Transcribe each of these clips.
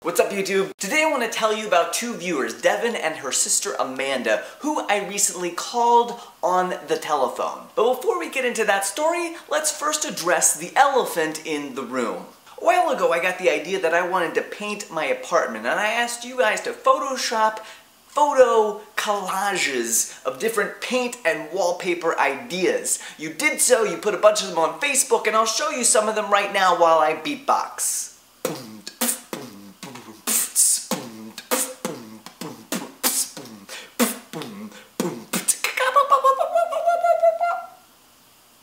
What's up, YouTube? Today I want to tell you about two viewers, Devon and her sister Amanda, who I recently called on the telephone. But before we get into that story, let's first address the elephant in the room. A while ago I got the idea that I wanted to paint my apartment, and I asked you guys to Photoshop photo collages of different paint and wallpaper ideas. You did so, you put a bunch of them on Facebook, and I'll show you some of them right now while I beatbox.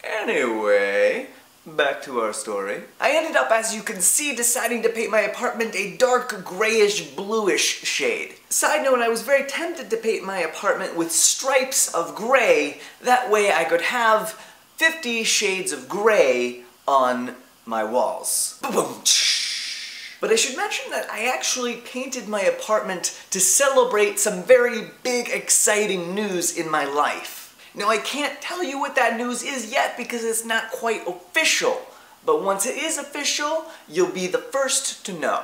Anyway, back to our story. I ended up, as you can see, deciding to paint my apartment a dark grayish bluish shade. Side note, I was very tempted to paint my apartment with stripes of gray. That way I could have 50 shades of gray on my walls. But I should mention that I actually painted my apartment to celebrate some very big, exciting news in my life. Now, I can't tell you what that news is yet because it's not quite official. But once it is official, you'll be the first to know.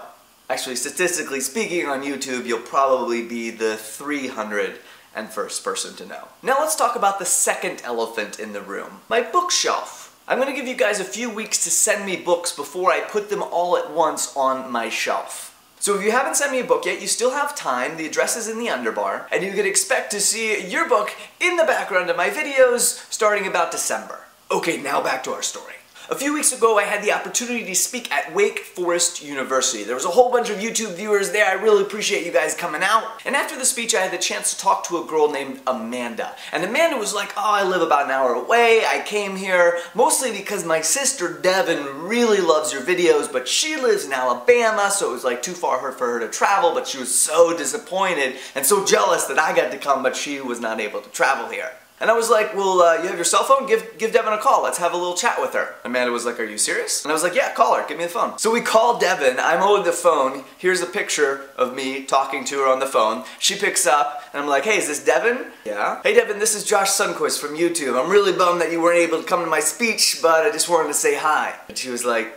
Actually, statistically speaking, on YouTube, you'll probably be the 301st person to know. Now let's talk about the second elephant in the room, my bookshelf. I'm going to give you guys a few weeks to send me books before I put them all at once on my shelf. So if you haven't sent me a book yet, you still have time. The address is in the underbar, and you can expect to see your book in the background of my videos starting about December. Okay, now back to our story. A few weeks ago, I had the opportunity to speak at Wake Forest University. There was a whole bunch of YouTube viewers there. I really appreciate you guys coming out. And after the speech, I had the chance to talk to a girl named Amanda. And Amanda was like, oh, I live about an hour away. I came here mostly because my sister Devon really loves your videos, but she lives in Alabama, so it was like too far for her to travel, but she was so disappointed and so jealous that I got to come, but she was not able to travel here. And I was like, well, you have your cell phone? Give Devon a call. Let's have a little chat with her. Amanda was like, are you serious? And I was like, yeah, call her. Give me the phone. So we called Devon. I'm holding the phone. Here's a picture of me talking to her on the phone. She picks up, and I'm like, hey, is this Devon? Yeah. Hey, Devon, this is JoshSundquist from YouTube. I'm really bummed that you weren't able to come to my speech, but I just wanted to say hi. And she was like,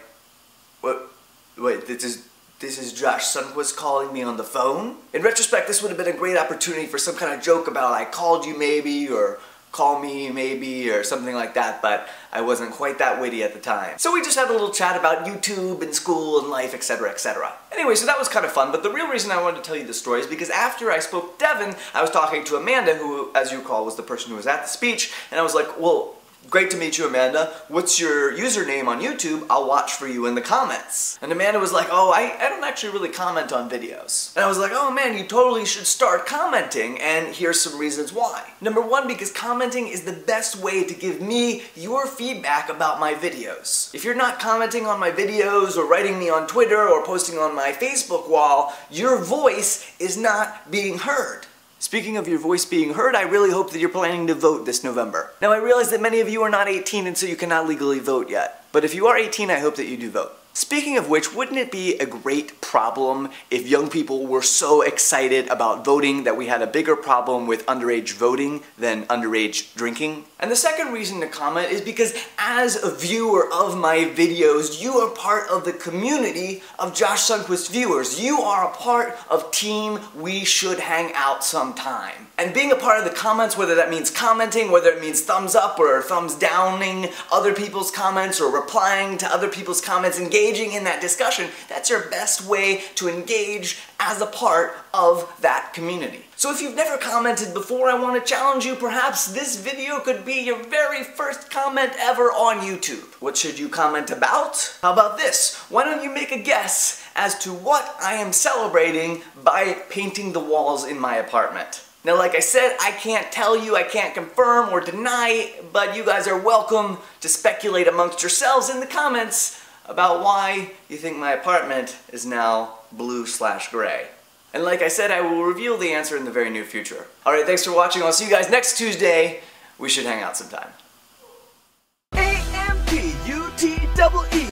what? Wait, this is JoshSundquist calling me on the phone? In retrospect, this would have been a great opportunity for some kind of joke about I called you maybe, or call me maybe, or something like that, but I wasn't quite that witty at the time. So we just had a little chat about YouTube and school and life, etc., etc. Anyway, so that was kind of fun, but the real reason I wanted to tell you this story is because after I spoke to Devon, I was talking to Amanda, who, as you recall, was the person who was at the speech, and I was like, well, great to meet you, Amanda. What's your username on YouTube? I'll watch for you in the comments. And Amanda was like, oh, I don't actually really comment on videos. And I was like, oh man, you totally should start commenting, and here's some reasons why. Number one, because commenting is the best way to give me your feedback about my videos. If you're not commenting on my videos, or writing me on Twitter, or posting on my Facebook wall, your voice is not being heard. Speaking of your voice being heard, I really hope that you're planning to vote this November. Now, I realize that many of you are not 18 and so you cannot legally vote yet. But if you are 18, I hope that you do vote. Speaking of which, wouldn't it be a great problem if young people were so excited about voting that we had a bigger problem with underage voting than underage drinking? And the second reason to comment is because as a viewer of my videos, you are part of the community of JoshSundquist viewers. You are a part of Team We Should Hang Out Sometime. And being a part of the comments, whether that means commenting, whether it means thumbs up or thumbs downing other people's comments, or replying to other people's comments, engaging in that discussion, that's your best way to engage as a part of that community. So if you've never commented before, I want to challenge you. Perhaps this video could be your very first comment ever on YouTube. What should you comment about? How about this? Why don't you make a guess as to what I am celebrating by painting the walls in my apartment? Now, like I said, I can't tell you, I can't confirm or deny, but you guys are welcome to speculate amongst yourselves in the comments about why you think my apartment is now blue/gray. And like I said, I will reveal the answer in the very near future. Alright, thanks for watching. I'll see you guys next Tuesday. We should hang out sometime.